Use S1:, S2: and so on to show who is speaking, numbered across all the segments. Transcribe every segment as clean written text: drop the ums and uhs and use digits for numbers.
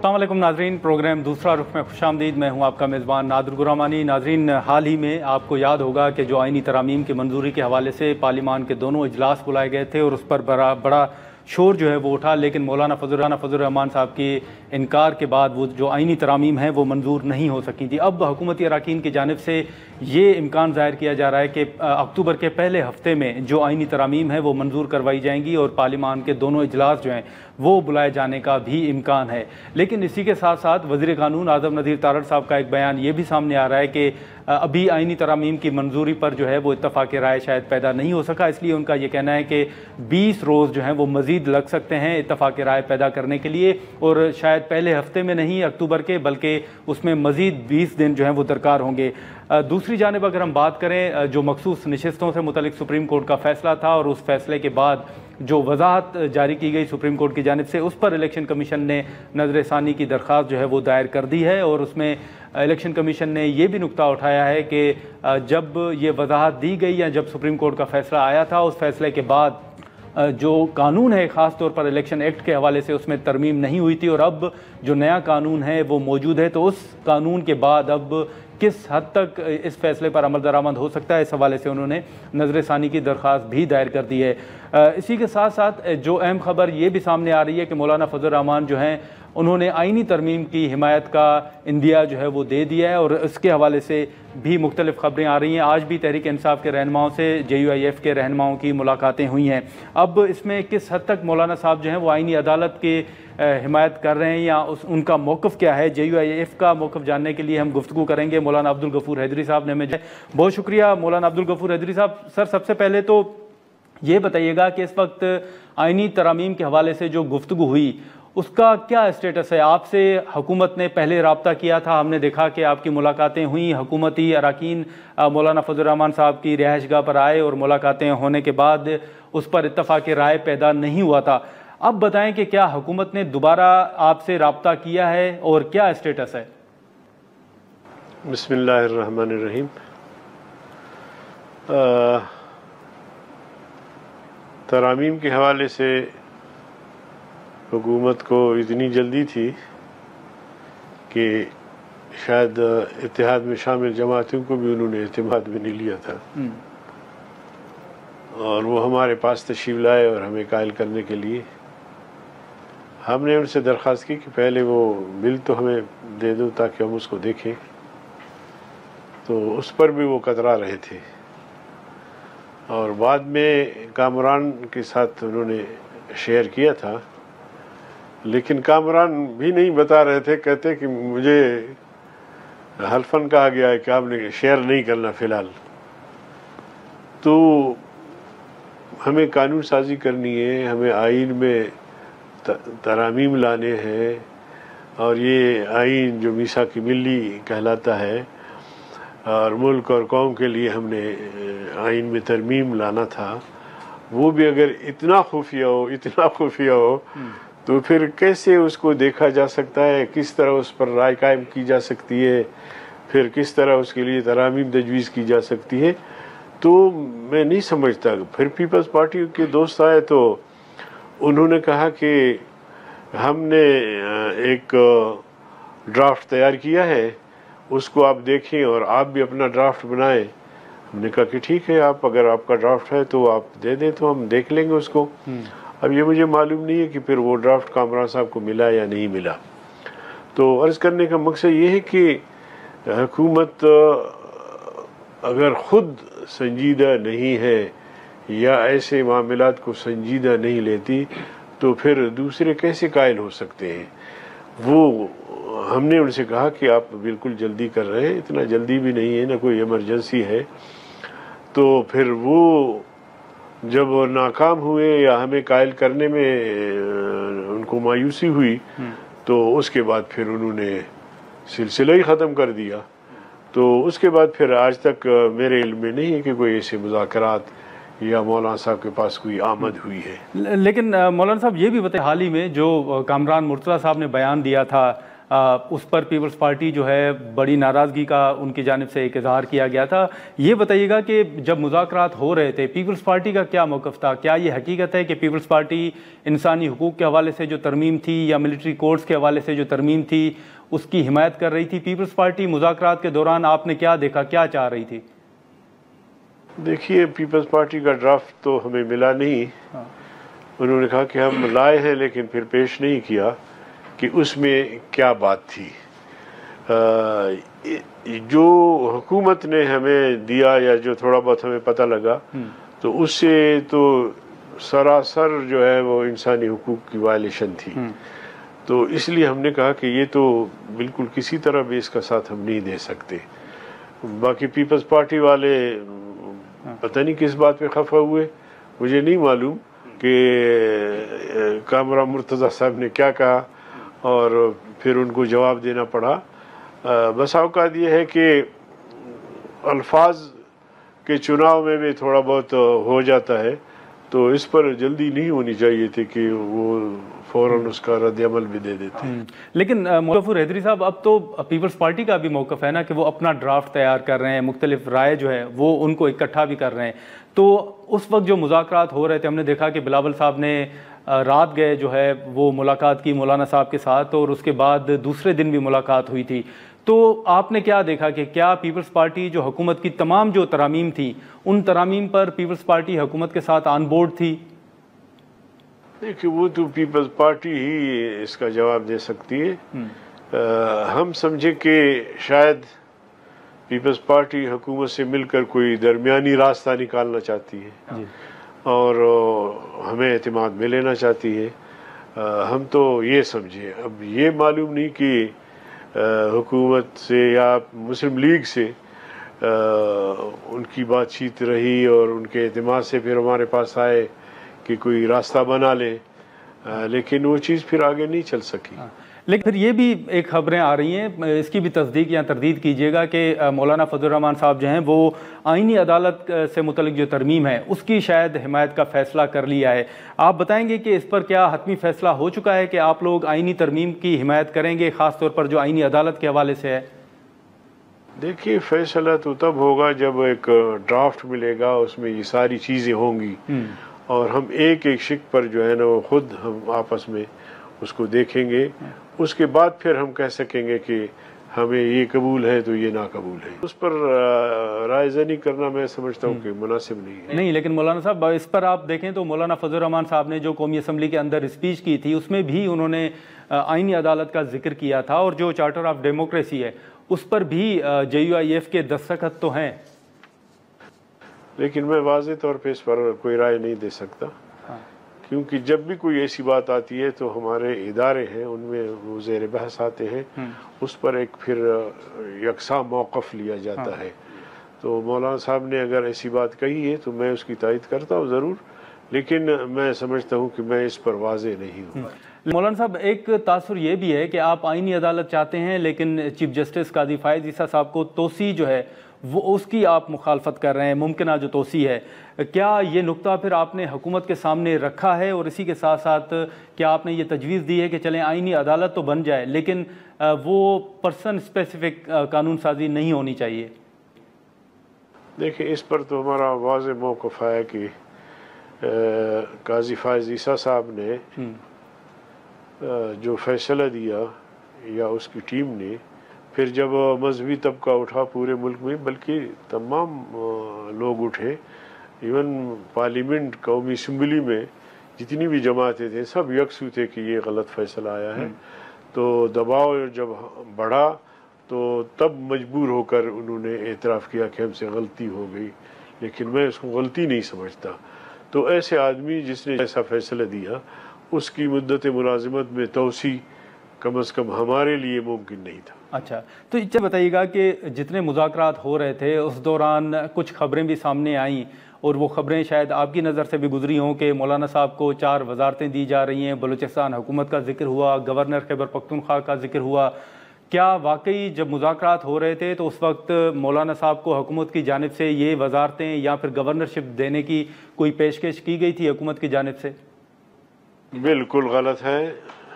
S1: السلام علیکم ناظرین، پروگرام دوسرا رخ میں خوش آمدید۔ میں ہوں آپ کا میزبان نادر الرحمانی۔ ناظرین، حال ہی میں آپ کو یاد ہوگا کہ جو آئینی ترامیم کی منظوری کے حوالے سے پارلیمان کے دونوں اجلاس بلائے گئے تھے اور اس پر بڑا شور جو ہے وہ اٹھا، لیکن مولانا فضل الرحمان صاحب کے انکار کے بعد وہ جو آئینی ترامیم ہیں وہ منظور نہیں ہو سکی تھی۔ اب حکومتی اراکین کی جانب سے یہ امکان ظاہر کیا جا رہا ہے کہ اکتوبر کے پہلے ہفتے میں جو آئینی ترامیم ہیں وہ منظور کروائی جائیں گی اور پارلیمان کے دونوں اجلاس جو ہیں وہ بلائے جانے کا بھی امکان ہے۔ لیکن اسی کے ساتھ ساتھ وزیر قانون اعظم نذیر تارڑ صاحب کا ایک بیان یہ بھی سامنے آ رہا ہے کہ ابھی آئینی ترامیم کی منظوری پر جو ہے وہ اتفاق رائے شاید پیدا نہیں ہو سکا، اس لیے ان کا یہ کہنا ہے کہ 20 روز جو ہیں وہ مزید لگ سکتے ہیں اتفاق رائے پیدا کرنے کے لیے، اور شاید پہلے ہفتے میں نہیں اکتوبر کے، بلکہ اس میں مزید 20 دن جو ہیں وہ درکار ہوں گے۔ دوسری جانب اگر ہم بات کریں جو مخصوص نشستوں سے متعلق سپریم کورٹ کا فیصلہ تھا اور اس فیصلے کے بعد جو وضاحت جاری کی گئی سپریم کورٹ کی جانب سے، اس پر الیکشن کمیشن نے نظر ثانی کی درخواست جو ہے وہ دائر کر دی ہے، اور اس میں الیکشن کمیشن نے یہ بھی نکتہ اٹھایا ہے کہ جب یہ وضاحت دی گئی یا جب سپریم کورٹ کا فیصلہ آیا تھا، اس فیصلے کے بعد جو قانون ہے خاص طور پر الیکشن ایکٹ کے حوالے سے اس میں ترمیم نہیں ہوئی تھی، اور اب جو نیا قانون ہے وہ موجود ہے، تو اس قانون کے بعد اب کس حد تک اس فیصلے پر عمل درآمد ہو سکتا ہے، اس حوالے سے انہوں نے نظر ثانی کی درخواست بھی دائر کر دی ہے۔ اسی کے ساتھ ساتھ جو اہم خبر یہ بھی سامنے آ رہی ہے کہ مولانا فضل الرحمان جو ہیں انہوں نے آئینی ترمیم کی حمایت کا عندیہ جو ہے وہ دے دیا ہے، اور اس کے حوالے سے بھی مختلف خبریں آ رہی ہیں۔ آج بھی تحریک انصاف کے رہنماؤں سے JUIF کے رہنماؤں کی ملاقاتیں ہوئی ہیں۔ اب اس میں کس حد تک مولانا صاحب جو ہیں وہ آئینی عدالت کے حمایت کر رہے ہیں یا ان کا موقف کیا ہے، JUIF کا موقف جاننے کے لیے ہم گفتگو کریں گے۔ مولانا عبدالغفور حیدری صاحب نے ہمیں بہت شکریہ مولانا عبدالغفور حیدری صاحب۔ سر، سب سے پہلے تو یہ بتائیے گا کہ اس وقت آئینی ترامیم کے حوالے سے جو گفتگو ہوئی اس کا کیا اسٹیٹس ہے؟ آپ سے حکومت نے پہلے رابطہ کیا تھا، ہم نے دیکھا کہ آپ کی ملاقاتیں ہوئیں، حکومتی اراکین مولانا فضل الرحمان صاحب کی رہائش گاہ پر آئے اور ملاقاتیں ہونے کے بعد اس پر اتفاق رائے پیدا نہیں ہوا تھا۔ اب بتائیں کہ کیا حکومت نے دوبارہ آپ سے رابطہ کیا ہے اور کیا اسٹیٹس ہے؟
S2: بسم اللہ الرحمن الرحیم۔ ترامیم کے حوالے سے حکومت کو اتنی جلدی تھی کہ شاید اتحاد میں شامل جماعتوں کو بھی انہوں نے اعتماد میں نہیں لیا تھا، اور وہ ہمارے پاس تشریف لائے اور ہمیں قائل کرنے کے لیے ہم نے ان سے درخواست کی کہ پہلے وہ بل تو ہمیں دے دو تاکہ ہم اس کو دیکھیں، تو اس پر بھی وہ کترا رہے تھے، اور بعد میں کامران کے ساتھ انہوں نے شیئر کیا تھا، لیکن کامران بھی نہیں بتا رہے تھے، کہتے کہ مجھے حلفاً کہا گیا ہے کہ آپ نے شیئر نہیں کرنا فی الحال۔ تو ہمیں قانون سازی کرنی ہے، ہمیں آئین میں ترامیم لانے ہیں، اور یہ آئین جو میثاق ملی کہلاتا ہے اور ملک اور قوم کے لیے ہم نے آئین میں ترمیم لانا تھا، وہ بھی اگر اتنا خفیہ ہو تو پھر کیسے اس کو دیکھا جا سکتا ہے، کس طرح اس پر رائے قائم کی جا سکتی ہے، پھر کس طرح اس کے لیے ترامیم تجویز کی جا سکتی ہے، تو میں نہیں سمجھتا۔ پھر پیپلز پارٹی کے دوست آئے تو انہوں نے کہا کہ ہم نے ایک ڈرافٹ تیار کیا ہے، اس کو آپ دیکھیں اور آپ بھی اپنا ڈرافٹ بنائیں۔ ہم نے کہا کہ ٹھیک ہے، اگر آپ کا ڈرافٹ ہے تو آپ دے دیں تو ہم دیکھ لیں گے اس کو۔ اب یہ مجھے معلوم نہیں ہے کہ پھر وہ ڈرافٹ کامران صاحب کو ملا یا نہیں ملا۔ تو عرض کرنے کا مقصد یہ ہے کہ حکومت اگر خود سنجیدہ نہیں ہے یا ایسے معاملات کو سنجیدہ نہیں لیتی تو پھر دوسرے کیسے قائل ہو سکتے ہیں؟ وہ ہم نے ان سے کہا کہ آپ بالکل جلدی کر رہے ہیں، اتنا جلدی بھی نہیں ہے، نہ کوئی ایمرجنسی ہے۔ تو پھر وہ جب ناکام ہوئے یا ہمیں قائل کرنے میں ان کو مایوسی ہوئی تو اس کے بعد پھر انہوں نے سلسلہ ہی ختم کر دیا۔ تو اس کے بعد پھر آج تک میرے علم میں نہیں ہے کہ کوئی ایسے مذاکرات یا مولانا صاحب کے پاس کوئی آمد ہوئی ہے۔
S1: لیکن مولانا صاحب یہ بھی بتائیں، حال ہی میں جو کامران مرتضیٰ صاحب نے بیان دیا تھا اس پر پیپلز پارٹی جو ہے بڑی ناراضگی کا ان کی جانب سے ایک اظہار کیا گیا تھا. یہ بتائیے گا کہ جب مذاکرات ہو رہے تھے پیپلز پارٹی کا کیا موقف تھا؟ کیا یہ حقیقت ہے کہ پیپلز پارٹی انسانی حقوق کے حوالے سے جو ترمیم تھی یا ملٹری کورٹس کے حوالے سے جو ترمیم تھی اس کی حمایت کر رہی تھی؟ پیپلز پارٹی مذاکرات کے دوران آپ نے کیا دیکھا، کیا چاہ رہی تھی؟
S2: دیکھیے، پیپلز پارٹی کا ڈرافٹ تو ہمیں ملا نہیں. انہوں نے کہا کہ ہم لائے ہیں لیکن پھر پیش نہیں کیا کہ اس میں کیا بات تھی. جو حکومت نے ہمیں دیا یا جو تھوڑا بہت ہمیں پتہ لگا تو اس سے تو سراسر جو ہے وہ انسانی حقوق کی وائلیشن تھی. تو اس لیے ہم نے کہا کہ یہ تو بالکل کسی طرح بھی اس کا ساتھ ہم نہیں دے سکتے. باقی پیپلز پارٹی والے پتہ نہیں کس بات پہ خفا ہوئے، مجھے نہیں معلوم کہ کامران مرتضیٰ صاحب نے کیا کہا اور پھر ان کو جواب دینا پڑا. بس اوقات یہ ہے کہ الفاظ کے چناؤ میں بھی تھوڑا بہت ہو جاتا ہے، تو اس پر جلدی نہیں ہونی چاہیے تھی کہ وہ فوراً اس کا رد عمل بھی دے دیتے.
S1: لیکن مظفر حیدری صاحب، اب تو پیپلز پارٹی کا بھی موقف ہے نا کہ وہ اپنا ڈرافٹ تیار کر رہے ہیں، مختلف رائے جو ہے وہ ان کو اکٹھا بھی کر رہے ہیں. تو اس وقت جو مذاکرات ہو رہے تھے ہم نے دیکھا کہ بلاول صاحب نے رات گئے جو ہے وہ ملاقات کی مولانا صاحب کے ساتھ، اور اس کے بعد دوسرے دن بھی ملاقات ہوئی تھی. تو آپ نے کیا دیکھا کہ کیا پیپلز پارٹی جو حکومت کی تمام جو ترامیم تھی ان ترامیم پر پیپلز پارٹی حکومت کے ساتھ آن بورڈ تھی؟
S2: دیکھیے، وہ تو پیپلز پارٹی ہی اس کا جواب دے سکتی ہے. ہم سمجھے کہ شاید پیپلز پارٹی حکومت سے مل کر کوئی درمیانی راستہ نکالنا چاہتی ہے اور ہمیں اعتماد میں لینا چاہتی ہے. ہم تو یہ سمجھے. اب یہ معلوم نہیں کہ حکومت سے یا مسلم لیگ سے ان کی بات چیت رہی اور ان کے اعتماد سے پھر ہمارے پاس آئے کہ کوئی راستہ بنا لیں، لیکن وہ چیز پھر آگے نہیں چل سکی.
S1: لیکن پھر یہ بھی ایک خبریں آ رہی ہیں، اس کی بھی تصدیق یا تردید کیجیے گا کہ مولانا فضل الرحمان صاحب جو ہیں وہ آئینی عدالت سے متعلق جو ترمیم ہے اس کی شاید حمایت کا فیصلہ کر لیا ہے. آپ بتائیں گے کہ اس پر کیا حتمی فیصلہ ہو چکا ہے کہ آپ لوگ آئینی ترمیم کی حمایت کریں گے، خاص طور پر جو آئینی عدالت کے حوالے سے ہے؟
S2: دیکھیے، فیصلہ تو تب ہوگا جب ایک ڈرافٹ ملے گا، اس میں یہ ساری چیزیں ہوں گی اور ہم ایک ایک شق پر جو ہے نا وہ خود ہم آپس میں اس کو دیکھیں گے. اس کے بعد پھر ہم کہہ سکیں گے کہ ہمیں یہ قبول ہے تو یہ ناقبول ہے. اس پر رائے زنی کرنا میں سمجھتا ہوں کہ مناسب نہیں ہے.
S1: نہیں، لیکن مولانا صاحب اس پر آپ دیکھیں تو مولانا فضل الرحمان صاحب نے جو قومی اسمبلی کے اندر اسپیچ کی تھی اس میں بھی انہوں نے آئینی عدالت کا ذکر کیا تھا، اور جو چارٹر آف ڈیموکریسی ہے اس پر بھی JUIF کے دستخط تو ہیں.
S2: لیکن میں واضح طور پہ اس پر کوئی رائے نہیں دے سکتا، کیونکہ جب بھی کوئی ایسی بات آتی ہے تو ہمارے ادارے ہیں ان میں وہ زیر بحث آتے ہیں، اس پر ایک پھر یکساں موقف لیا جاتا ہے. تو مولانا صاحب نے اگر ایسی بات کہی ہے تو میں اس کی تائید کرتا ہوں ضرور، لیکن میں سمجھتا ہوں کہ میں اس پر واضح نہیں ہوں.
S1: مولانا صاحب، ایک تاثر یہ بھی ہے کہ آپ آئینی عدالت چاہتے ہیں لیکن چیف جسٹس قاضی فائز عیسیٰ صاحب کو توسیع جو ہے وہ اس کی آپ مخالفت کر رہے ہیں، ممکنہ جو توسیع ہے. کیا یہ نقطہ پھر آپ نے حکومت کے سامنے رکھا ہے، اور اسی کے ساتھ ساتھ کیا آپ نے یہ تجویز دی ہے کہ چلیں آئینی عدالت تو بن جائے لیکن وہ پرسن اسپیسیفک قانون سازی نہیں ہونی چاہیے؟
S2: دیکھیں، اس پر تو ہمارا واضح موقف ہے کہ قاضی فائز عیسیٰ صاحب نے جو فیصلہ دیا یا اس کی ٹیم نے، پھر جب مذہبی طبقہ اٹھا پورے ملک میں، بلکہ تمام لوگ اٹھے، ایون پارلیمنٹ قومی اسمبلی میں جتنی بھی جماعتیں تھے سب یکسو تھے کہ یہ غلط فیصلہ آیا ہے. تو دباؤ جب بڑھا تو تب مجبور ہو کر انہوں نے اعتراف کیا کہ ہم سے غلطی ہو گئی، لیکن میں اس کو غلطی نہیں سمجھتا. تو ایسے آدمی جس نے ایسا فیصلہ دیا اس کی مدت ملازمت میں توسیع کم از کم ہمارے لیے ممکن نہیں تھا.
S1: اچھا، تو یہ بتائیے گا کہ جتنے مذاکرات ہو رہے تھے اس دوران کچھ خبریں بھی سامنے آئیں، اور وہ خبریں شاید آپ کی نظر سے بھی گزری ہوں کہ مولانا صاحب کو 4 وزارتیں دی جا رہی ہیں، بلوچستان حکومت کا ذکر ہوا، گورنر خیبر پختونخوا کا ذکر ہوا. کیا واقعی جب مذاکرات ہو رہے تھے تو اس وقت مولانا صاحب کو حکومت کی جانب سے یہ وزارتیں یا پھر گورنرشپ دینے کی کوئی پیشکش کی گئی تھی حکومت کی جانب سے؟
S2: بالکل غلط ہے.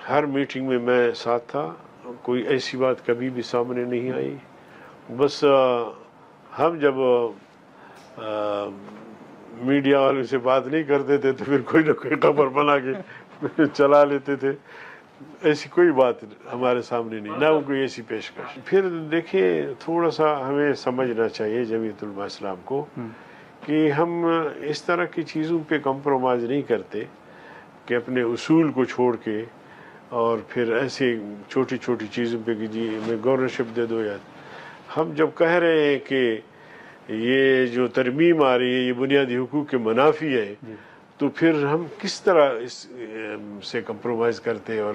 S2: ہر میٹنگ میں میں ساتھ تھا، کوئی ایسی بات کبھی بھی سامنے نہیں آئی. بس ہم جب میڈیا والوں سے بات نہیں کرتے تھے تو پھر کوئی نہ کوئی خبر بنا کے چلا لیتے تھے. ایسی کوئی بات ہمارے سامنے نہیں، نہ کوئی ایسی پیشکش. پھر دیکھیں تھوڑا سا ہمیں سمجھنا چاہیے جمیعت علماء اسلام کو کہ ہم اس طرح کی چیزوں پہ کمپرومائز نہیں کرتے کہ اپنے اصول کو چھوڑ کے اور پھر ایسے چھوٹی چھوٹی چیزوں پہ کہ جی میں گورنرشپ دے دو. یا ہم جب کہہ رہے ہیں کہ یہ جو ترمیم آ رہی ہے یہ بنیادی حقوق کے منافی ہے تو پھر ہم کس طرح اس سے کمپرومائز کرتے اور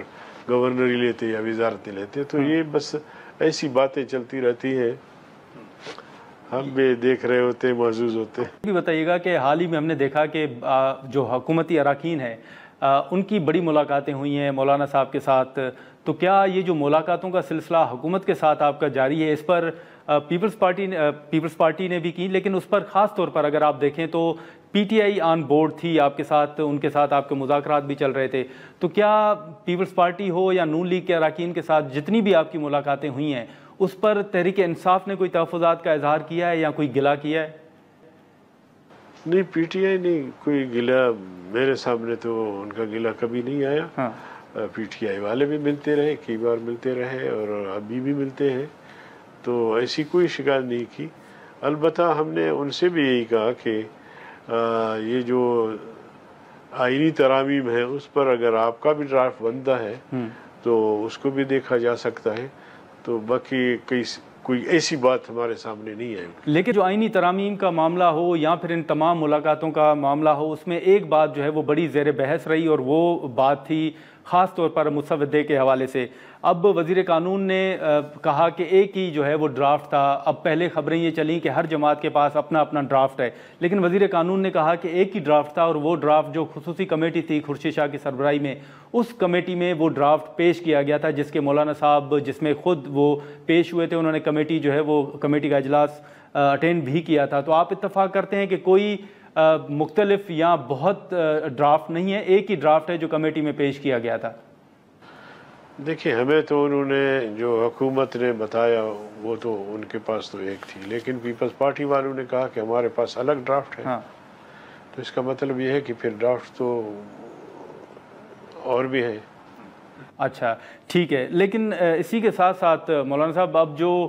S2: گورنری لیتے یا وزارتیں لیتے. تو یہ بس ایسی باتیں چلتی رہتی ہیں، ہم بھی دیکھ رہے ہوتے محظوظ ہوتے.
S1: بھی بتائیے گا کہ حال ہی میں ہم نے دیکھا کہ جو حکومتی اراکین ہیں ان کی بڑی ملاقاتیں ہوئی ہیں مولانا صاحب کے ساتھ، تو کیا یہ جو ملاقاتوں کا سلسلہ حکومت کے ساتھ آپ کا جاری ہے؟ اس پر پیپلز پارٹی نے بھی کی، لیکن اس پر خاص طور پر اگر آپ دیکھیں تو P T I on board تھی آپ کے ساتھ، ان کے ساتھ آپ کے مذاکرات بھی چل رہے تھے. تو کیا پیپلز پارٹی ہو یا نون لیگ کے اراکین کے ساتھ جتنی بھی آپ کی ملاقاتیں ہوئی ہیں اس پر تحریک انصاف نے کوئی تحفظات کا اظہار کیا ہے یا کوئی گلہ کیا ہے؟
S2: نہیں، پی ٹی آئی نے کوئی گلہ میرے سامنے تو ان کا گلہ کبھی نہیں آیا. پی ٹی آئی والے بھی ملتے رہے، کئی بار ملتے رہے اور ابھی بھی ملتے ہیں، تو ایسی کوئی شکایت نہیں کی. البتہ ہم نے ان سے بھی یہی کہا کہ یہ جو آئینی ترامیم ہے اس پر اگر آپ کا بھی ڈرافٹ بنتا ہے تو اس کو بھی دیکھا جا سکتا ہے. تو باقی کوئی ایسی بات ہمارے سامنے نہیں ہے.
S1: لیکن جو آئینی ترامیم کا معاملہ ہو یا پھر ان تمام ملاقاتوں کا معاملہ ہو، اس میں ایک بات جو ہے وہ بڑی زیر بحث رہی اور وہ بات تھی خاص طور پر مسودے کے حوالے سے. اب وزیر قانون نے کہا کہ ایک ہی جو ہے وہ ڈرافٹ تھا. اب پہلے خبریں یہ چلیں کہ ہر جماعت کے پاس اپنا اپنا ڈرافٹ ہے، لیکن وزیر قانون نے کہا کہ ایک ہی ڈرافٹ تھا اور وہ ڈرافٹ جو خصوصی کمیٹی تھی خورشید شاہ کی سربراہی میں، اس کمیٹی میں وہ ڈرافٹ پیش کیا گیا تھا جس کے مولانا صاحب جس میں خود وہ پیش ہوئے تھے. انہوں نے کمیٹی جو ہے وہ کمیٹی کا اجلاس اٹینڈ بھی کیا تھا. تو آپ اتفاق کرتے ہیں کہ کوئی مختلف یا بہت ڈرافٹ نہیں ہے، ایک ہی ڈرافٹ ہے جو کمیٹی میں پیش کیا گیا تھا؟
S2: دیکھیں ہمیں تو انہوں نے جو حکومت نے بتایا وہ تو ان کے پاس تو ایک تھی، لیکن پیپلز پارٹی والوں نے کہا کہ ہمارے پاس الگ ڈرافٹ ہے. تو اس کا مطلب یہ ہے کہ پھر ڈرافٹ تو اور بھی ہیں.
S1: اچھا ٹھیک ہے. لیکن اسی کے ساتھ ساتھ مولانا صاحب اب جو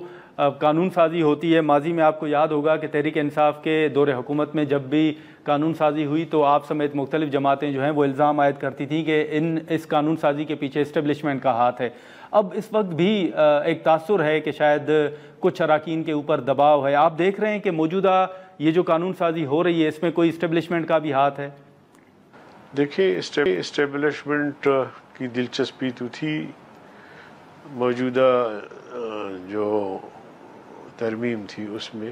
S1: قانون سازی ہوتی ہے، ماضی میں آپ کو یاد ہوگا کہ تحریک انصاف کے دور حکومت میں جب بھی قانون سازی ہوئی تو آپ سمیت مختلف جماعتیں جو ہیں وہ الزام عائد کرتی تھیں کہ اس قانون سازی کے پیچھے اسٹیبلشمنٹ کا ہاتھ ہے. اب اس وقت بھی ایک تاثر ہے کہ شاید کچھ اراکین کے اوپر دباؤ ہے. آپ دیکھ رہے ہیں کہ موجودہ یہ جو قانون سازی ہو رہی ہے اس میں کوئی اسٹیبلشمنٹ کا بھی ہاتھ ہے؟
S2: دیکھیں اسٹیبلشمنٹ کی دلچسپی تو تھی، موجودہ جو ترمیم تھی اس میں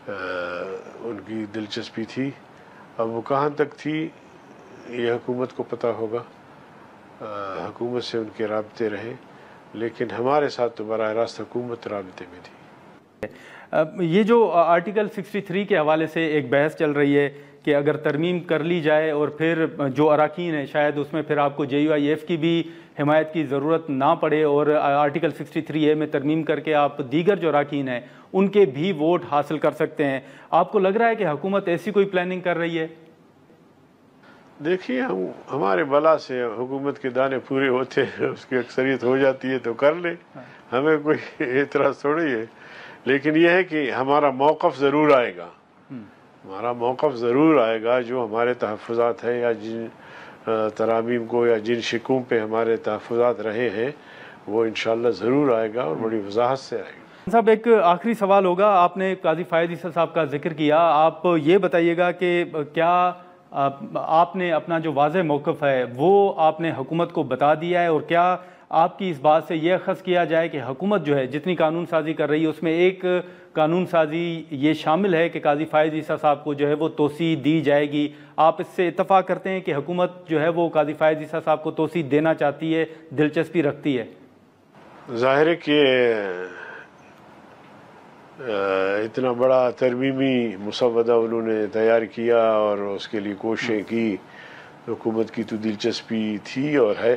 S2: ان کی دلچسپی تھی. اب وہ کہاں تک تھی یہ حکومت کو پتہ ہوگا، حکومت سے ان کے رابطے رہے، لیکن ہمارے ساتھ تو براہ راست حکومت رابطے میں تھی.
S1: یہ جو آرٹیکل 63 کے حوالے سے ایک بحث چل رہی ہے کہ اگر ترمیم کر لی جائے اور پھر جو اراکین ہیں شاید اس میں پھر آپ کو JUIF کی بھی حمایت کی ضرورت نہ پڑے اور آرٹیکل 63A میں ترمیم کر کے آپ دیگر جو اراکین ہیں ان کے بھی ووٹ حاصل کر سکتے ہیں. آپ کو لگ رہا ہے کہ حکومت ایسی کوئی پلاننگ کر رہی ہے؟
S2: دیکھیے ہمارے بلا سے حکومت کے دانے پورے ہوتے ہیں، اس کی اکثریت ہو جاتی ہے تو کر لے، ہمیں کوئی اعتراض تھوڑی ہے. لیکن یہ ہے کہ ہمارا موقف ضرور آئے گا، ہمارا موقف ضرور آئے گا. جو ہمارے تحفظات ہیں یا جن ترامیم کو یا جن شکوں پہ ہمارے تحفظات رہے ہیں وہ انشاءاللہ ضرور آئے گا اور بڑی وضاحت سے آئے گا.
S1: صاحب ایک آخری سوال ہوگا، آپ نے قاضی فائز عیسیٰ صاحب کا ذکر کیا، آپ یہ بتائیے گا کہ کیا آپ نے اپنا جو واضح موقف ہے وہ آپ نے حکومت کو بتا دیا ہے، اور کیا آپ کی اس بات سے یہ اخذ کیا جائے کہ حکومت جو ہے جتنی قانون سازی کر رہی ہے اس میں ایک قانون سازی یہ شامل ہے کہ قاضی فائز عیسیٰ صاحب کو جو ہے وہ توسیع دی جائے گی؟ آپ اس سے اتفاق کرتے ہیں کہ حکومت جو ہے وہ قاضی فائز عیسیٰ صاحب کو توسیع دینا چاہتی ہے، دلچسپی رکھتی ہے؟
S2: ظاہر ہے کہ اتنا بڑا ترمیمی مسودہ انہوں نے تیار کیا اور اس کے لیے کوششیں کی، حکومت کی تو دلچسپی تھی اور ہے.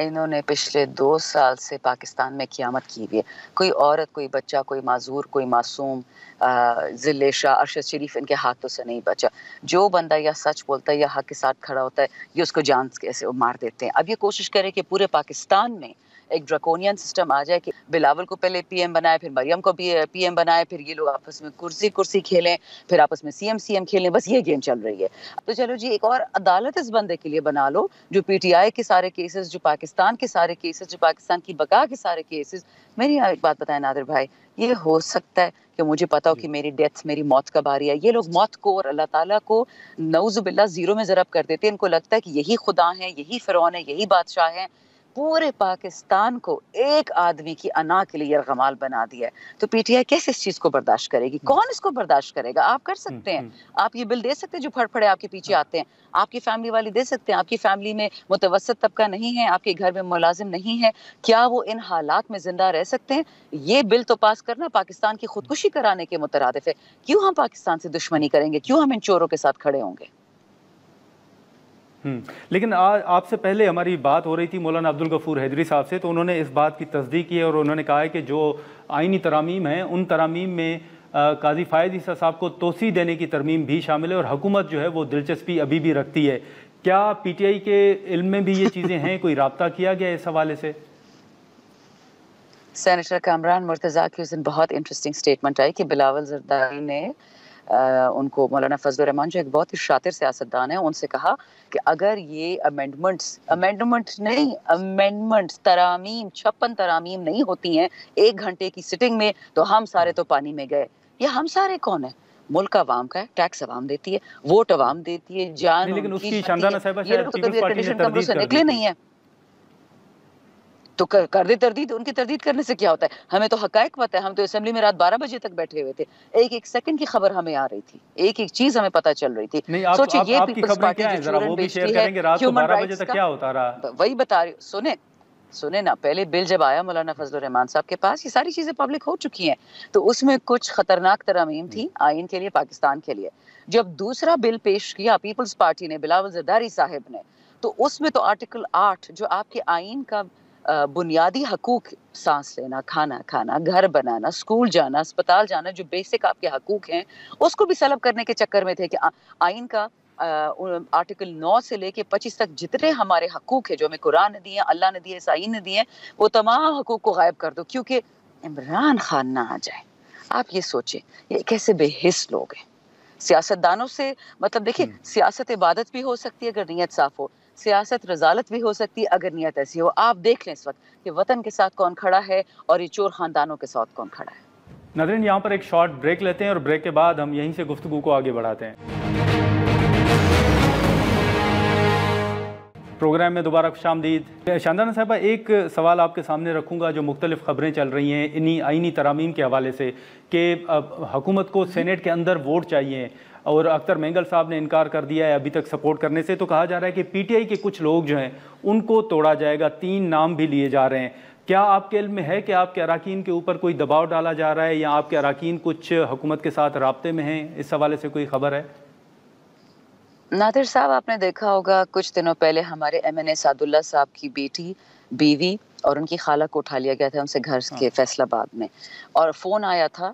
S3: انہوں نے پچھلے 2 سال سے پاکستان میں قیامت کی ہوئی ہے. کوئی عورت، کوئی بچہ، کوئی معذور، کوئی معصوم، ذل شاہ ارشد شریف ان کے ہاتھوں سے نہیں بچا. جو بندہ یا سچ بولتا ہے یا حق کے ساتھ کھڑا ہوتا ہے یہ اس کو جان کیسے مار دیتے ہیں. اب یہ کوشش کرے کہ پورے پاکستان میں ایک ڈریکونین سسٹم آ جائے کہ بلاول کو پہلے پی ایم بنائے، پھر مریم کو بھی پی ایم بنائے، پھر یہ لوگ آپس میں کرسی کھیلیں، پھر آپس میں سی ایم کھیلیں. بس یہ گیم چل رہی ہے. تو چلو جی ایک اور عدالت اس بندے کے لیے بنا لو جو پی ٹی آئی کے سارے کیسز، جو پاکستان کے سارے کیسز، جو پاکستان کی بقا کے سارے کیسز. میری ایک بات بتائیں نادر بھائی، یہ ہو سکتا ہے کہ مجھے پتا ہو کہ میری ڈیتھ، میری موت کب آ رہی ہے؟ یہ لوگ موت کو اور اللہ تعالیٰ کو نعوذ باللہ زیرو میں ضرب کر دیتے ہیں. ان کو لگتا ہے کہ یہی خدا ہیں، یہی فرعون ہے، یہی بادشاہ ہیں. پورے پاکستان کو ایک آدمی کی انا کے لیے یرغمال بنا دیا ہے. تو پی ٹی آئی کیسے اس چیز کو برداشت کرے گی؟ کون اس کو برداشت کرے گا؟ آپ کر سکتے ہیں، آپ یہ بل دے سکتے ہیں جو پھڑ پھڑے آپ کے پیچھے آتے ہیں، آپ کی فیملی والے دے سکتے ہیں. آپ کی فیملی میں متوسط طبقہ نہیں ہے، آپ کے گھر میں ملازم نہیں ہے، کیا وہ ان حالات میں زندہ رہ سکتے ہیں؟ یہ بل تو پاس کرنا پاکستان کی خودکشی کرانے کے مترادف ہے. کیوں ہم پاکستان سے دشمنی کریں گے؟ کیوں ہم ان چوروں کے ساتھ کھڑے ہوں گے؟
S1: لیکن آپ سے پہلے ہماری بات ہو رہی تھی مولانا عبدالغفور حیدری صاحب سے، تو انہوں نے اس بات کی تصدیق کی ہے اور انہوں نے کہا ہے کہ جو آئینی ترامیم ہیں ان ترامیم میں قاضی فائز عیسیٰ صاحب کو توسیع دینے کی ترمیم بھی شامل ہے اور حکومت جو ہے وہ دلچسپی ابھی بھی رکھتی ہے. کیا پی ٹی آئی کے علم میں بھی یہ چیزیں ہیں؟ کوئی رابطہ کیا گیا اس حوالے سے؟
S3: سینیٹر کامران مرتضیٰ کی اس دن بہت انٹرسٹنگ سٹیٹمنٹ آئی کہ بلاول زرداری نے ان کو، مولانا فضل الرحمان جو ایک بہت ہی شاطر سیاستدان ہیں، ان سے کہا کہ اگر یہ امینڈمنٹس ترامیم 56 ترامیم نہیں ہوتی ہیں 1 گھنٹے کی سٹنگ میں تو ہم سارے تو پانی میں گئے. یہ ہم سارے کون ہیں؟ ملک عوام کا ہے، ٹیکس عوام دیتی ہے، ووٹ عوام دیتی ہے، جان
S1: لیکن
S3: ان
S1: اس
S3: کی
S1: کی
S3: جاتی
S1: شاندانہ
S3: ہے.
S1: صاحبہ
S3: یہ
S1: شاید
S3: لوگ تو
S1: پیپلز
S3: کبھی ایئر
S1: پارٹی نے
S3: کنڈیشن کمروں
S1: تردید
S3: سے
S1: کر دی
S3: نکلے
S1: تھی.
S3: نہیں ہیں. تو کر دے تردید، ان کی تردید کرنے سے کیا ہوتا ہے؟ ہمیں تو حقائق پتہ ہے. ہم تو اسمبلی میں رات 12 بجے تک بیٹھے ہوئے تھے، ایک سیکنڈ کی خبر ہمیں آ رہی تھی، ایک چیز ہمیں پتہ چل رہی تھی.
S1: نہیں،
S3: سوچیں یہ
S1: آپ کی
S3: پیپلز
S1: خبریں
S3: پارٹی
S1: کیا
S3: جو
S1: ہیں؟ ذرا
S3: چورن
S1: وہ بھی شیئر
S3: بیچتی ہے
S1: کریں کہ رات کو
S3: ہیومن
S1: 12 بجے
S3: رائٹس
S1: تک
S3: کا.
S1: کیا ہوتا رہا؟
S3: وہی بتا رہی ہوں. سنیں نا، پہلے بل جب آیا مولانا فضل الرحمان صاحب کے پاس، یہ ساری چیزیں پبلک ہو چکی ہیں، تو اس میں کچھ خطرناک ترامیم تھی آئین کے لیے، پاکستان کے لیے. جب دوسرا بل پیش کیا پیپلز پارٹی نے، بلاول زرداری صاحب نے، تو اس میں تو آرٹیکل 8 جو آپ کے آئین کا بنیادی حقوق، سانس لینا، کھانا کھانا، گھر بنانا، سکول جانا، اسپتال جانا، جو بیسک آپ کے حقوق ہیں، اس کو بھی سلب کرنے کے چکر میں تھے کہ آئین کا آرٹیکل 9 سے لے کے 25 تک جتنے ہمارے حقوق ہیں جو ہمیں قرآن نے دیے ہیں، اللہ نے دیے، آئین نے دیے ہیں، وہ تمام حقوق کو غائب کر دو کیونکہ عمران خان نہ آ جائے. آپ یہ سوچیں، یہ کیسے بے حس لوگ ہیں. سیاستدانوں سے مطلب دیکھیں، سیاست عبادت بھی ہو سکتی ہے اگر نیت صاف ہو، سیاست رذالت بھی ہو سکتی ہے اگر نیت ایسی ہو. آپ دیکھ لیں اس وقت کہ وطن کے ساتھ کون کھڑا ہے اور یہ چور خاندانوں کے ساتھ کون کھڑا ہے.
S1: ناظرین، یہاں پر ایک شارٹ بریک لیتے ہیں اور بریک کے بعد ہم یہیں سے گفتگو کو آگے بڑھاتے ہیں. پروگرام میں دوبارہ خوش آمدید. شاندانہ صاحبہ، ایک سوال آپ کے سامنے رکھوں گا جو مختلف خبریں چل رہی ہیں انہی آئینی ترامیم کے حوالے سے کہ حکومت کو سینیٹ کے اندر ووٹ چاہیے اور اختر مینگل صاحب نے انکار کر دیا ہے ابھی تک سپورٹ کرنے سے. تو کہا جا رہا ہے کہ پی ٹی آئی کے کچھ لوگ جو ہیں ان کو توڑا جائے گا، 3 نام بھی لیے جا رہے ہیں. کیا آپ کے علم میں ہے کہ آپ کے اراکین کے اوپر کوئی دباؤ ڈالا جا رہا ہے یا آپ کے اراکین کچھ حکومت کے ساتھ رابطے میں ہیں؟ اس حوالے سے کوئی خبر ہے؟
S3: نادر صاحب، آپ نے دیکھا ہوگا کچھ دنوں پہلے ہمارے ایم این اے سعد اللہ صاحب کی بیٹی، بیوی اور ان کی خالہ کو اٹھا لیا گیا تھا ان سے گھر کے فیصل آباد میں، اور فون آیا تھا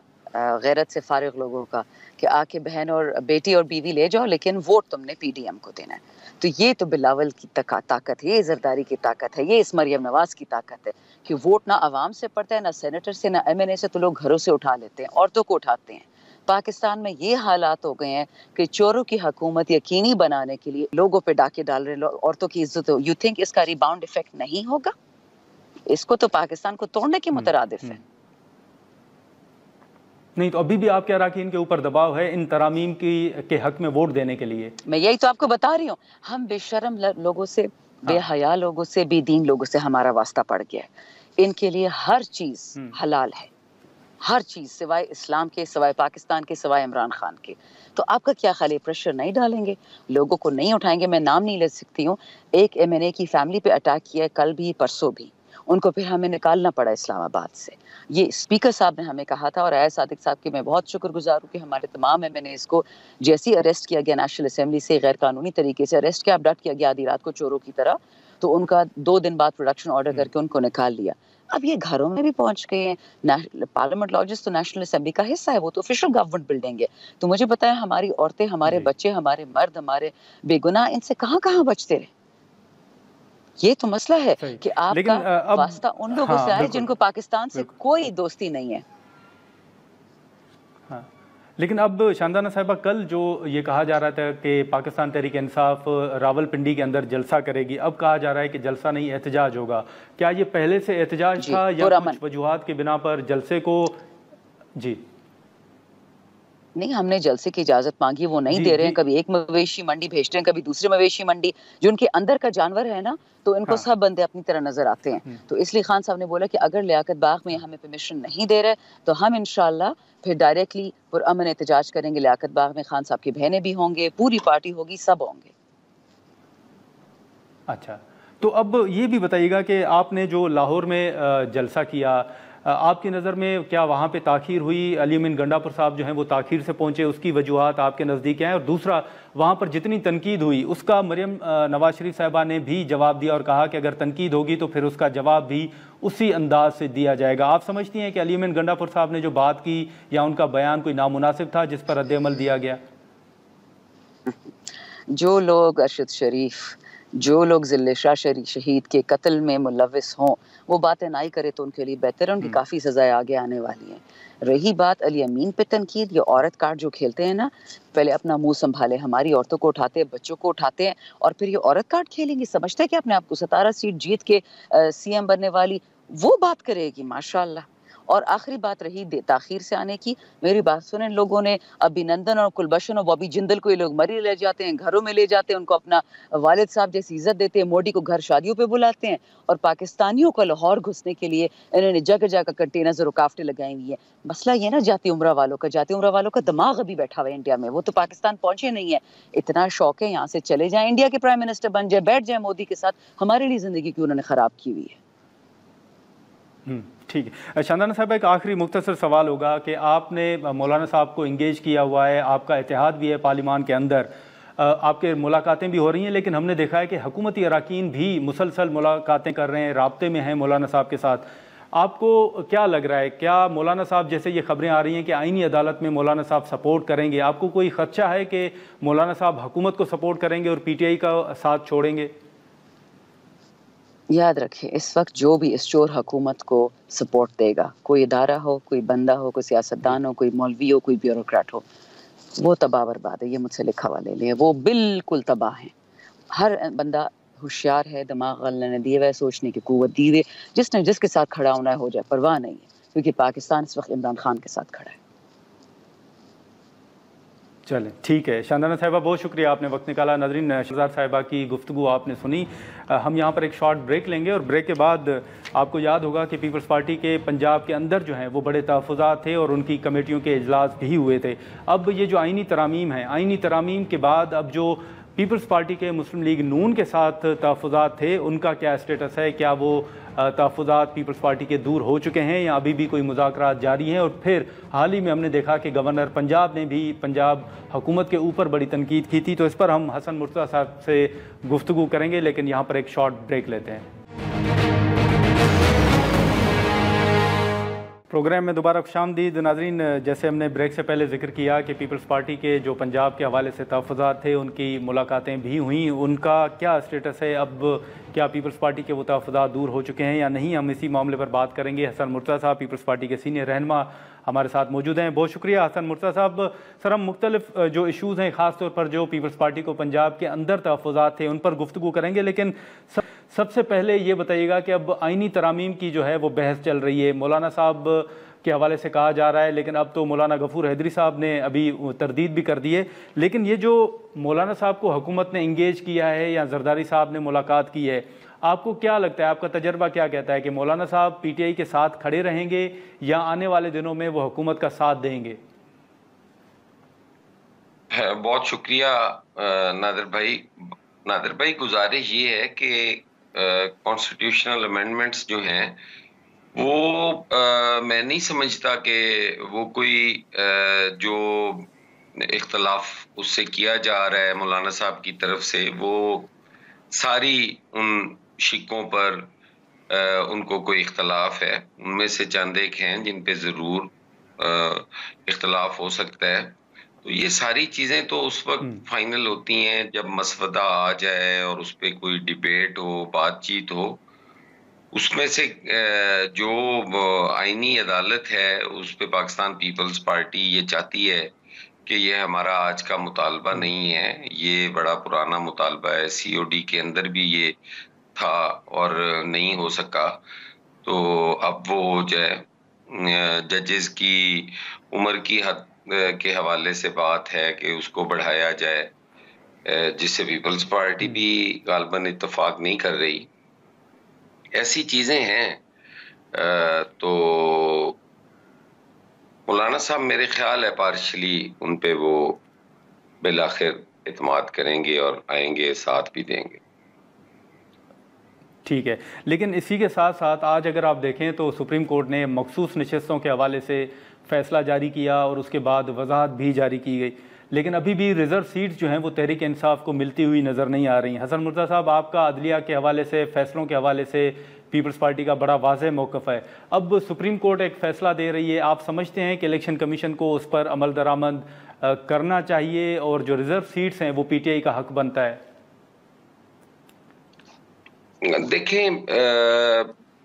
S3: غیرت سے فارغ لوگوں کا کہ آ کے بہن اور بیٹی اور بیوی لے جاؤ لیکن ووٹ تم نے پی ڈی ایم کو دینا ہے. تو یہ تو بلاول کی طاقت ہے، یہ زرداری کی طاقت ہے، یہ اس مریم نواز کی طاقت ہے کہ ووٹ نہ عوام سے پڑتا ہے، نہ سینیٹر سے، نہ ایم این اے سے، تو لوگ گھروں سے اٹھا لیتے ہیں، عورتوں کو اٹھاتے ہیں. پاکستان میں یہ حالات ہو گئے ہیں کہ چوروں کی حکومت یقینی بنانے کے لیے لوگوں پہ ڈاکے ڈال رہے ہیں، عورتوں کی عزت ہو. یو تھنک اس کا ریباؤنڈ ایفیکٹ نہیں ہوگا؟ اس کو تو پاکستان کو توڑنے کے مترادف ہے.
S1: نہیں تو ابھی بھی آپ کے اراکین کے اوپر دباؤ ہے ان ترامیم کے حق میں ووٹ دینے کے لیے؟
S3: میں یہی تو آپ کو بتا رہی ہوں، ہم بے شرم لوگوں سے، بے حیا لوگوں سے، بے دین لوگوں سے ہمارا واسطہ پڑ گیا ہے. ان کے لیے ہر چیز حلال ہے، ہر چیز، سوائے اسلام کے، سوائے پاکستان کے، سوائے عمران خان کے. تو آپ کا کیا خیال ہے؟ پریشر نہیں ڈالیں گے، لوگوں کو نہیں اٹھائیں گے؟ میں نام نہیں لے سکتی ہوں، ایک ایم این اے کی فیملی پہ اٹیک کیا ہے کل بھی، پرسوں بھی، ان کو پھر ہمیں نکالنا پڑا اسلام آباد سے. یہ اسپیکر صاحب نے ہمیں کہا تھا، اور ایاز صادق صاحب کی میں بہت شکر گزار ہوں کہ ہمارے تمام ایم این ایز کو جیسے اریسٹ کیا گیا نیشنل اسمبلی سے، غیر قانونی طریقے سے اریسٹ کیا، ابڈکٹ کیا گیا آدھی رات کو چوروں کی طرح، تو ان کا 2 دن بعد پروڈکشن آرڈر کر کے ان کو نکال لیا. اب یہ گھروں میں بھی پہنچ گئے ہیں. پارلیمنٹ لاجز تو نیشنل اسمبلی کا حصہ ہے, وہ تو آفیشیل گورنمنٹ بلڈنگ ہے. تو مجھے بتائیں ہماری عورتیں, ہمارے بچے, ہمارے مرد, ہمارے بے گناہ ان سے کہاں کہاں بچتے رہے. یہ تو مسئلہ ہے کہ آپ کا واسطہ ان لوگوں سے آئے جن کو پاکستان سے کوئی دوستی نہیں ہے.
S1: لیکن اب شاندانہ صاحبہ کل جو یہ کہا جا رہا تھا کہ پاکستان تحریک انصاف راول پنڈی کے اندر جلسہ کرے گی, اب کہا جا رہا ہے کہ جلسہ نہیں احتجاج ہوگا. کیا یہ پہلے سے احتجاج تھا یا کچھ وجوہات کی بنا پر جلسے کو؟ جی
S3: نہیں, ہم نے جلسے کی اجازت مانگی, وہ نہیں دے رہے ہیں. کبھی ایک مویشی منڈی بھیجتے ہیں, کبھی دوسرے مویشی منڈی. جو ان کے اندر کا جانور ہے نا, تو ان کو سب بندے اپنی طرح نظر آتے ہیں. تو اس لیے خان صاحب نے بولا کہ اگر لیاقت باغ میں ہمیں پرمیشن نہیں دے رہے تو ہم انشاءاللہ پھر ڈائریکٹلی پرامن احتجاج کریں گے. لیاقت باغ میں خان صاحب کی بہنیں بھی ہوں گے, پوری پارٹی ہوگی, سب ہوں گے.
S1: اچھا, تو اب یہ بھی بتائیے گا کہ آپ نے جو لاہور میں جلسہ کیا, آپ کی نظر میں کیا وہاں پہ تاخیر ہوئی؟ علی امین گنڈا پور صاحب جو ہیں وہ تاخیر سے پہنچے, اس کی وجوہات آپ کے نزدیک ہیں؟ اور دوسرا, وہاں پر جتنی تنقید ہوئی اس کا مریم نواز شریف صاحبہ نے بھی جواب دیا اور کہا کہ اگر تنقید ہوگی تو پھر اس کا جواب بھی اسی انداز سے دیا جائے گا. آپ سمجھتی ہیں کہ علی امین گنڈا پور صاحب نے جو بات کی یا ان کا بیان کوئی نامناسب تھا جس پر رد عمل دیا گیا؟
S3: جو لوگ ارشد شریف, جو لوگ ذل شاہ شہید کے قتل میں ملوث ہوں, وہ باتیں نہ کرے تو ان کے لیے بہتر ہے. ان کی کافی سزائیں آگے آنے والی ہیں. رہی بات علی امین پہ تنقید, یہ عورت کارڈ جو کھیلتے ہیں نا, پہلے اپنا منہ سنبھالے. ہماری عورتوں کو اٹھاتے ہیں, بچوں کو اٹھاتے ہیں, اور پھر یہ عورت کارڈ کھیلیں گے. سمجھتے ہیں کہ اپنے آپ کو 17 سیٹ جیت کے سی ایم بننے والی وہ بات کرے گی, ماشاءاللہ. اور آخری بات رہی تاخیر سے آنے کی, میری بات سنیں, لوگوں نے ابھینندن اور کلبھشن اور بابی جندل کو یہ لوگ مری لے جاتے ہیں, گھروں میں لے جاتے ہیں, ان کو اپنا والد صاحب جیسی عزت دیتے ہیں, مودی کو گھر شادیوں پہ بلاتے ہیں, اور پاکستانیوں کو لاہور گھسنے کے لیے انہوں نے جگہ جگہ کنٹینرز اور رکاوٹیں لگائی ہوئی ہیں. مسئلہ یہ نا جاتی عمرہ والوں کا, جاتی عمرہ والوں کا دماغ ابھی بیٹھا ہوا ہے انڈیا میں, وہ تو پاکستان پہنچے نہیں ہیں. اتنا شوق ہے یہاں سے چلے جائیں, انڈیا کے پرائم منسٹر بن جائے, بیٹھ جائیں مودی کے ساتھ. ہمارے لیے زندگی کیوں انہوں نے خراب کی ہوئی ہے.
S1: ٹھیک ہے. شاندانہ صاحب ایک آخری مختصر سوال ہوگا کہ آپ نے مولانا صاحب کو انگیج کیا ہوا ہے, آپ کا اتحاد بھی ہے پارلیمان کے اندر, آپ کے ملاقاتیں بھی ہو رہی ہیں, لیکن ہم نے دیکھا ہے کہ حکومتی اراکین بھی مسلسل ملاقاتیں کر رہے ہیں, رابطے میں ہیں مولانا صاحب کے ساتھ. آپ کو کیا لگ رہا ہے, کیا مولانا صاحب جیسے یہ خبریں آ رہی ہیں کہ آئینی عدالت میں مولانا صاحب سپورٹ کریں گے, آپ کو کوئی خدشہ ہے کہ مولانا صاحب حکومت کو سپورٹ کریں گے اور پی ٹی آئی کا ساتھ چھوڑیں گے؟
S3: یاد رکھیں, اس وقت جو بھی اس چور حکومت کو سپورٹ دے گا, کوئی ادارہ ہو, کوئی بندہ ہو, کوئی سیاستدان ہو, کوئی مولوی ہو, کوئی بیوروکریٹ ہو, وہ تباہ برباد ہے. یہ مجھ سے لکھا ہوا لے لیں, وہ بالکل تباہ ہیں. ہر بندہ ہوشیار ہے, دماغ اللہ نے دیے ہوئے, سوچنے کی قوت دی ہوئی, جس نے جس کے ساتھ کھڑا ہونا ہے ہو جائے, پرواہ نہیں ہے, کیونکہ پاکستان اس وقت عمران خان کے ساتھ کھڑا ہے.
S1: چلیں ٹھیک ہے. شاندانہ صاحبہ بہت شکریہ, آپ نے وقت نکالا. ناظرین, شہزاد صاحبہ کی گفتگو آپ نے سنی. ہم یہاں پر ایک شارٹ بریک لیں گے, اور بریک کے بعد آپ کو یاد ہوگا کہ پیپلز پارٹی کے پنجاب کے اندر جو ہیں وہ بڑے تحفظات تھے اور ان کی کمیٹیوں کے اجلاس بھی ہوئے تھے. اب یہ جو آئینی ترامیم ہیں, آئینی ترامیم کے بعد اب جو پیپلز پارٹی کے مسلم لیگ نون کے ساتھ تحفظات تھے, ان کا کیا اسٹیٹس ہے؟ کیا وہ تحفظات پیپلز پارٹی کے دور ہو چکے ہیں یا ابھی بھی کوئی مذاکرات جاری ہیں؟ اور پھر حال ہی میں ہم نے دیکھا کہ گورنر پنجاب نے بھی پنجاب حکومت کے اوپر بڑی تنقید کی تھی, تو اس پر ہم حسن مرتضیٰ صاحب سے گفتگو کریں گے, لیکن یہاں پر ایک شارٹ بریک لیتے ہیں. پروگرام میں دوبارہ خوشامدید. ناظرین, جیسے ہم نے بریک سے پہلے ذکر کیا کہ پیپلز پارٹی کے جو پنجاب کے حوالے سے تحفظات تھے ان کی ملاقاتیں بھی ہوئیں, ان کا کیا اسٹیٹس ہے؟ اب کیا پیپلز پارٹی کے وہ تحفظات دور ہو چکے ہیں یا نہیں؟ ہم اسی معاملے پر بات کریں گے. حسن مرتضیٰ صاحب پیپلز پارٹی کے سینئر رہنما ہمارے ساتھ موجود ہیں. بہت شکریہ حسن مرتضیٰ صاحب. سر, ہم مختلف جو ایشوز ہیں, خاص طور پر جو پیپلز پارٹی کو پنجاب کے اندر تحفظات تھے, ان پر گفتگو کریں گے, لیکن سب سے پہلے یہ بتائیے گا کہ اب آئینی ترامیم کی جو ہے وہ بحث چل رہی ہے. مولانا صاحب کے حوالے سے کہا جا رہا ہے, لیکن اب تو مولانا غفور حیدری صاحب نے ابھی تردید بھی کر دی ہے. لیکن یہ جو مولانا صاحب کو حکومت نے انگیج کیا ہے یا زرداری صاحب نے ملاقات کی ہے, آپ کو کیا لگتا ہے, آپ کا تجربہ کیا کہتا ہے کہ مولانا صاحب پی ٹی آئی کے ساتھ کھڑے رہیں گے یا آنے والے دنوں میں وہ حکومت کا ساتھ دیں گے؟
S4: بہت شکریہ نادر بھائی. گزارش یہ ہے کہ کانسٹیٹیوشنل امینڈمنٹس جو ہیں وہ میں نہیں سمجھتا کہ وہ کوئی جو اختلاف اس سے کیا جا رہا ہے مولانا صاحب کی طرف سے, وہ ساری ان شکوں پر ان کو کوئی اختلاف ہے، ان میں سے چند ایک ہیں جن پہ ضرور اختلاف ہو سکتا ہے. تو یہ ساری چیزیں تو اس وقت فائنل ہوتی ہیں جب مسودہ آ جائے اور اس پہ کوئی ڈیبیٹ ہو، بات چیت ہو. اس میں سے جو آئینی عدالت ہے اس پہ پاکستان پیپلز پارٹی یہ چاہتی ہے کہ یہ ہمارا آج کا مطالبہ نہیں ہے، یہ بڑا پرانا مطالبہ ہے، سی او ڈی کے اندر بھی یہ تھا اور نہیں ہو سکا. تو اب وہ جو ہے ججز کی عمر کی حد کے حوالے سے بات ہے کہ اس کو بڑھایا جائے، جس سے پیپلز پارٹی بھی غالباً اتفاق نہیں کر رہی. ایسی چیزیں ہیں. تو مولانا صاحب میرے خیال ہے پارشلی ان پہ وہ بالآخر اعتماد کریں گے اور آئیں گے، ساتھ بھی دیں گے.
S1: ٹھیک ہے، لیکن اسی کے ساتھ ساتھ آج اگر آپ دیکھیں تو سپریم کورٹ نے مخصوص نشستوں کے حوالے سے فیصلہ جاری کیا اور اس کے بعد وضاحت بھی جاری کی گئی، لیکن ابھی بھی ریزرو سیٹس جو ہیں وہ تحریک انصاف کو ملتی ہوئی نظر نہیں آ رہی ہیں. حسن مرتضیٰ صاحب، آپ کا عدلیہ کے حوالے سے، فیصلوں کے حوالے سے پیپلز پارٹی کا بڑا واضح موقف ہے. اب سپریم کورٹ ایک فیصلہ دے رہی ہے، آپ سمجھتے ہیں کہ الیکشن کمیشن کو اس پر عمل درآمد کرنا چاہیے اور جو ریزرو سیٹس ہیں وہ پی ٹی آئی کا حق بنتا ہے؟
S4: دیکھیں،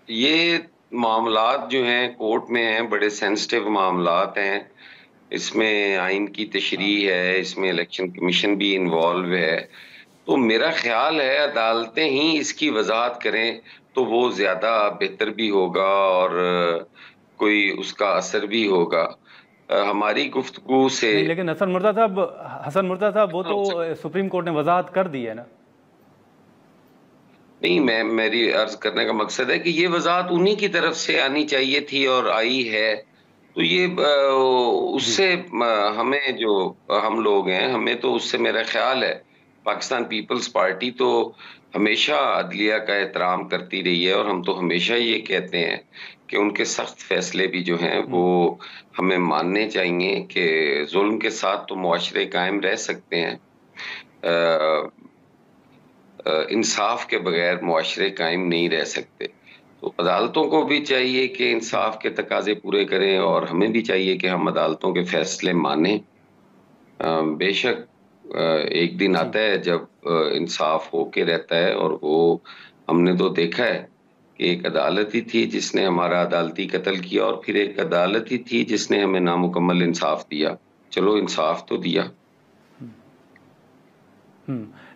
S4: یہ معاملات جو ہیں کورٹ میں ہیں، بڑے سینسٹیو معاملات ہیں. اس میں آئین کی تشریح ہے، اس میں الیکشن کمیشن بھی انوالو ہے. تو میرا خیال ہے عدالتیں ہی اس کی وضاحت کریں تو وہ زیادہ بہتر بھی ہوگا اور کوئی اس کا اثر بھی ہوگا. ہماری گفتگو سے
S1: نہیں، لیکن حسن مرتضیٰ صاحب وہ تو سپریم کورٹ نے وضاحت کر دی ہے نا.
S4: نہیں، میری عرض کرنے کا مقصد ہے کہ یہ وضاحت انہی کی طرف سے آنی چاہیے تھی اور آئی ہے. تو یہ اس سے ہمیں جو ہم لوگ ہیں، ہمیں تو اس سے میرا خیال ہے پاکستان پیپلز پارٹی تو ہمیشہ عدلیہ کا احترام کرتی رہی ہے اور ہم تو ہمیشہ یہ کہتے ہیں کہ ان کے سخت فیصلے بھی جو ہیں وہ ہمیں ماننے چاہیے کہ ظلم کے ساتھ تو معاشرے قائم رہ سکتے ہیں، انصاف کے بغیر معاشرے قائم نہیں رہ سکتے. تو عدالتوں کو بھی چاہیے کہ انصاف کے تقاضے پورے کریں اور ہمیں بھی چاہیے کہ ہم عدالتوں کے فیصلے مانیں. بے شک ایک دن آتا ہے جب انصاف ہو کے رہتا ہے، اور وہ ہم نے تو دیکھا ہے کہ ایک عدالت ہی تھی جس نے ہمارا عدالتی قتل کیا اور پھر ایک عدالت ہی تھی جس نے ہمیں نامکمل انصاف دیا. چلو انصاف تو دیا.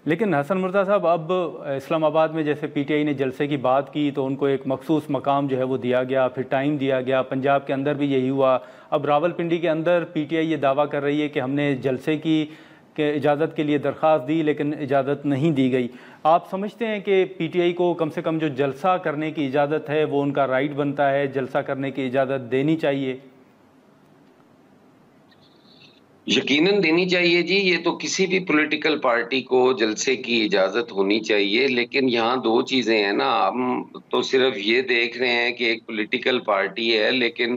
S1: لیکن حسن مرتضیٰ صاحب، اب اسلام آباد میں جیسے پی ٹی آئی نے جلسے کی بات کی تو ان کو ایک مخصوص مقام جو ہے وہ دیا گیا، پھر ٹائم دیا گیا. پنجاب کے اندر بھی یہی ہوا. اب راول پنڈی کے اندر پی ٹی آئی یہ دعویٰ کر رہی ہے کہ ہم نے جلسے کی اجازت کے لیے درخواست دی لیکن اجازت نہیں دی گئی. آپ سمجھتے ہیں کہ پی ٹی آئی کو کم سے کم جو جلسہ کرنے کی اجازت ہے وہ ان کا رائٹ بنتا ہے، جلسہ کرنے کی اجازت دینی چاہیے؟
S4: یقیناً دینی چاہیے جی. یہ تو کسی بھی پولیٹیکل پارٹی کو جلسے کی اجازت ہونی چاہیے، لیکن یہاں دو چیزیں ہیں نا. ہم تو صرف یہ دیکھ رہے ہیں کہ ایک پولیٹیکل پارٹی ہے، لیکن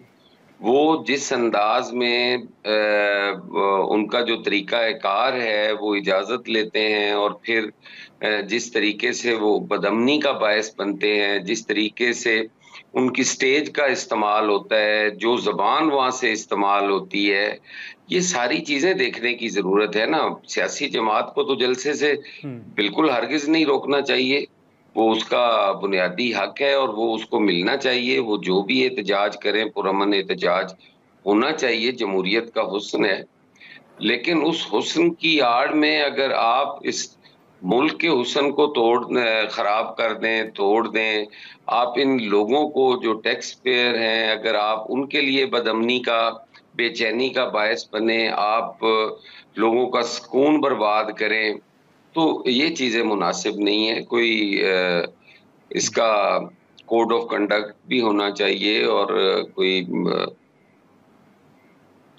S4: وہ جس انداز میں ان کا جو طریقہ کار ہے وہ اجازت لیتے ہیں اور پھر جس طریقے سے وہ بدامنی کا باعث بنتے ہیں، جس طریقے سے ان کی سٹیج کا استعمال ہوتا ہے، جو زبان وہاں سے استعمال ہوتی ہے، یہ ساری چیزیں دیکھنے کی ضرورت ہے نا. سیاسی جماعت کو تو جلسے سے بالکل ہرگز نہیں روکنا چاہیے، وہ اس کا بنیادی حق ہے اور وہ اس کو ملنا چاہیے. وہ جو بھی احتجاج کریں پرامن احتجاج ہونا چاہیے، جمہوریت کا حسن ہے. لیکن اس حسن کی آڑ میں اگر آپ اس ملک کے حسن کو خراب کر دیں، توڑ دیں، آپ ان لوگوں کو جو ٹیکس پیئر ہیں اگر آپ ان کے لیے بدامنی کا، بے چینی کا باعث بنے، آپ لوگوں کا سکون برباد کریں، تو یہ چیزیں مناسب نہیں ہیں. کوئی اس کا کوڈ آف کنڈکٹ بھی ہونا چاہیے اور کوئی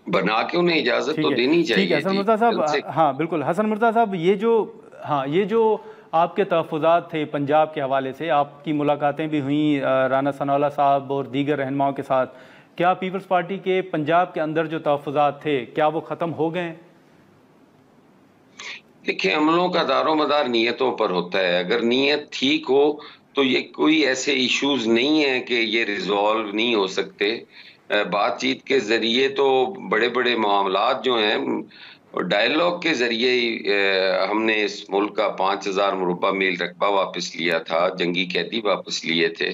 S4: بنا کے انہیں اجازت تو دینی چاہیے.
S1: ٹھیک ہے حسن مرتضیٰ صاحب. ہاں بالکل حسن مرتضیٰ صاحب، یہ جو آپ کے تحفظات تھے پنجاب کے حوالے سے، آپ کی ملاقاتیں بھی ہوئیں رانا ثناء اللہ صاحب اور دیگر رہنماؤں کے ساتھ، کیا پیپلز پارٹی کے پنجاب کے اندر جو تحفظات تھے کیا وہ ختم ہو گئے ہیں؟
S4: دیکھیں، عملوں کا دار و مدار نیتوں پر ہوتا ہے. اگر نیت ٹھیک ہو تو یہ کوئی ایسے ایشوز نہیں ہیں کہ یہ ریزالو نہیں ہو سکتے. بات چیت کے ذریعے تو بڑے بڑے معاملات جو ہیں ڈائیلاگ کے ذریعے ہم نے اس ملک کا 5000 مربع میل رقبہ واپس لیا تھا, جنگی قیدی واپس لیے تھے.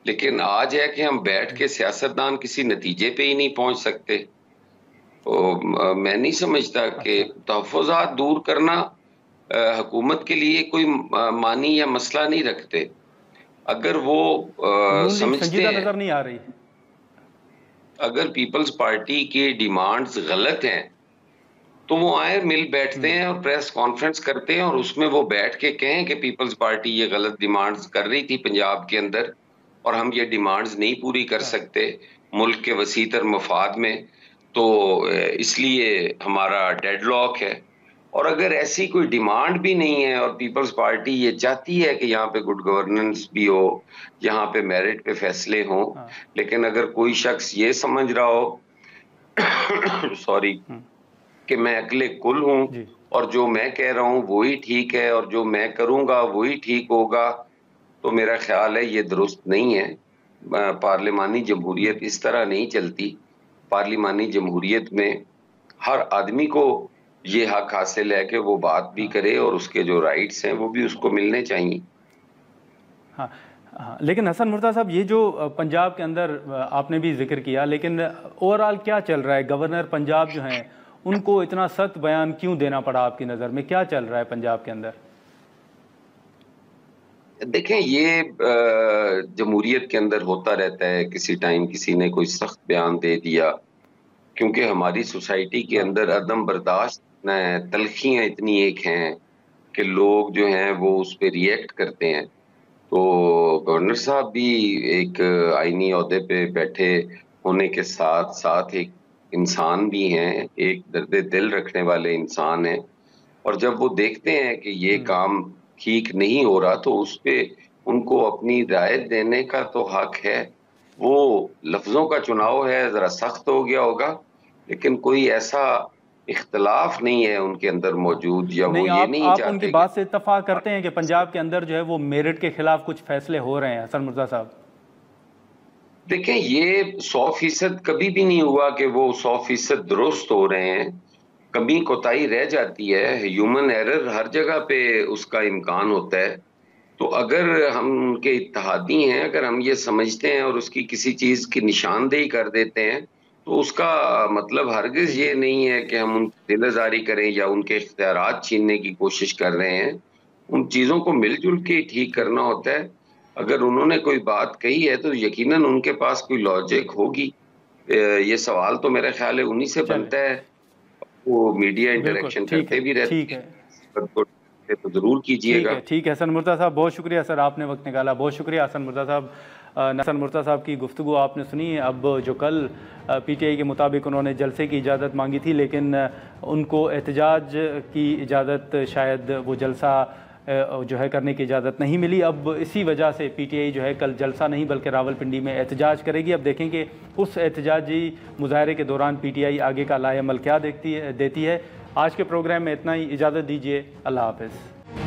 S4: لیکن آج ہے کہ ہم بیٹھ کے سیاستدان کسی نتیجے پہ ہی نہیں پہنچ سکتے. میں نہیں سمجھتا کہ تحفظات دور کرنا حکومت کے لیے کوئی معنی یا مسئلہ نہیں رکھتے. اگر وہ سمجھتے ہیں,
S1: نظر نہیں آ رہی,
S4: اگر پیپلز پارٹی کی ڈیمانڈز غلط ہیں تو وہ آئے مل بیٹھتے ہیں اور پریس کانفرنس کرتے ہیں, اور اس میں وہ بیٹھ کے کہیں کہ پیپلز پارٹی یہ غلط ڈیمانڈز کر رہی تھی پنجاب کے اندر, اور ہم یہ ڈیمانڈز نہیں پوری کر سکتے ملک کے وسیع تر مفاد میں, تو اس لیے ہمارا ڈیڈ لاک ہے. اور اگر ایسی کوئی ڈیمانڈ بھی نہیں ہے اور پیپلز پارٹی یہ چاہتی ہے کہ یہاں پہ گڈ گورننس بھی ہو, یہاں پہ میرٹ پہ فیصلے ہوں, لیکن اگر کوئی شخص یہ سمجھ رہا ہو سوری کہ میں اکلے کل ہوں اور جو میں کہہ رہا ہوں وہی ٹھیک ہے اور جو میں کروں گا وہی ٹھیک ہوگا, تو میرا خیال ہے یہ درست نہیں ہے. پارلیمانی جمہوریت اس طرح نہیں چلتی. پارلیمانی جمہوریت میں ہر آدمی کو یہ حق حاصل ہے کہ وہ بات بھی کرے اور اس کے جو رائٹس ہیں وہ بھی اس کو ملنے چاہیے.
S1: ہاں لیکن حسن مرتضیٰ صاحب, یہ جو پنجاب کے اندر آپ نے بھی ذکر کیا, لیکن اوور آل کیا چل رہا ہے؟ گورنر پنجاب جو ہیں ان کو اتنا سخت بیان کیوں دینا پڑا آپ کی نظر میں؟ کیا چل رہا ہے پنجاب کے اندر؟
S4: دیکھیں, یہ جمہوریت کے اندر ہوتا رہتا ہے, کسی ٹائم کسی نے کوئی سخت بیان دے دیا, کیونکہ ہماری سوسائٹی کے اندر عدم برداشت تلخیاں اتنی ایک ہیں کہ لوگ جو ہیں وہ اس پہ ری ایکٹ کرتے ہیں. تو گورنر صاحب بھی ایک آئینی عہدے پہ بیٹھے ہونے کے ساتھ ساتھ ایک انسان بھی ہیں, ایک درد دل رکھنے والے انسان ہیں, اور جب وہ دیکھتے ہیں کہ یہ کام ٹھیک نہیں ہو رہا تو اس پہ ان کو اپنی رائے دینے کا تو حق ہے. وہ لفظوں کا چناؤ ہے, ذرا سخت ہو گیا ہوگا, لیکن کوئی ایسا اختلاف نہیں ہے ان کے اندر موجود, یا وہ یہ نہیں
S1: آپ
S4: چاہتے.
S1: ان کی بات سے اتفاق کرتے ہیں کہ پنجاب کے اندر جو ہے وہ میرٹ کے خلاف کچھ فیصلے ہو رہے ہیں حسن مرتضیٰ صاحب؟
S4: دیکھیں, یہ 100% کبھی بھی نہیں ہوا کہ وہ 100% درست ہو رہے ہیں. کمی کوتاہی رہ جاتی ہے, ہیومن ایرر ہر جگہ پہ اس کا امکان ہوتا ہے. تو اگر ہم ان کے اتحادی ہیں, اگر ہم یہ سمجھتے ہیں اور اس کی کسی چیز کی نشاندہی کر دیتے ہیں, تو اس کا مطلب ہرگز یہ نہیں ہے کہ ہم ان کی دل آزاری کریں یا ان کے اختیارات چھیننے کی کوشش کر رہے ہیں. ان چیزوں کو مل جل کے ٹھیک کرنا ہوتا ہے. اگر انہوں نے کوئی بات کہی ہے تو یقیناً ان کے پاس کوئی لاجک ہوگی. یہ سوال تو میرا خیال ہے انہی سے بنتا ہے, وہ میڈیا انٹریکشن کرتے بھی رہتے ہیں, تو ضرور کیجئے گا.
S1: ٹھیک ہے حسن مرتضیٰ صاحب, بہت شکریہ سر, آپ نے وقت نکالا, بہت شکریہ حسن مرتضیٰ صاحب. حسن مرتضیٰ صاحب کی گفتگو آپ نے سنی. اب جو کل پی ٹی آئی کے مطابق انہوں نے جلسے کی اجازت مانگی تھی, لیکن ان کو احتجاج کی اجازت, شاید وہ جلسہ جو ہے کرنے کی اجازت نہیں ملی. اب اسی وجہ سے پی ٹی آئی جو ہے کل جلسہ نہیں بلکہ راولپنڈی میں احتجاج کرے گی. اب دیکھیں کہ اس احتجاجی مظاہرے کے دوران پی ٹی آئی آگے کا لائحہ عمل کیا دیتی ہے. آج کے پروگرام میں اتنا ہی, اجازت دیجیے, اللہ حافظ.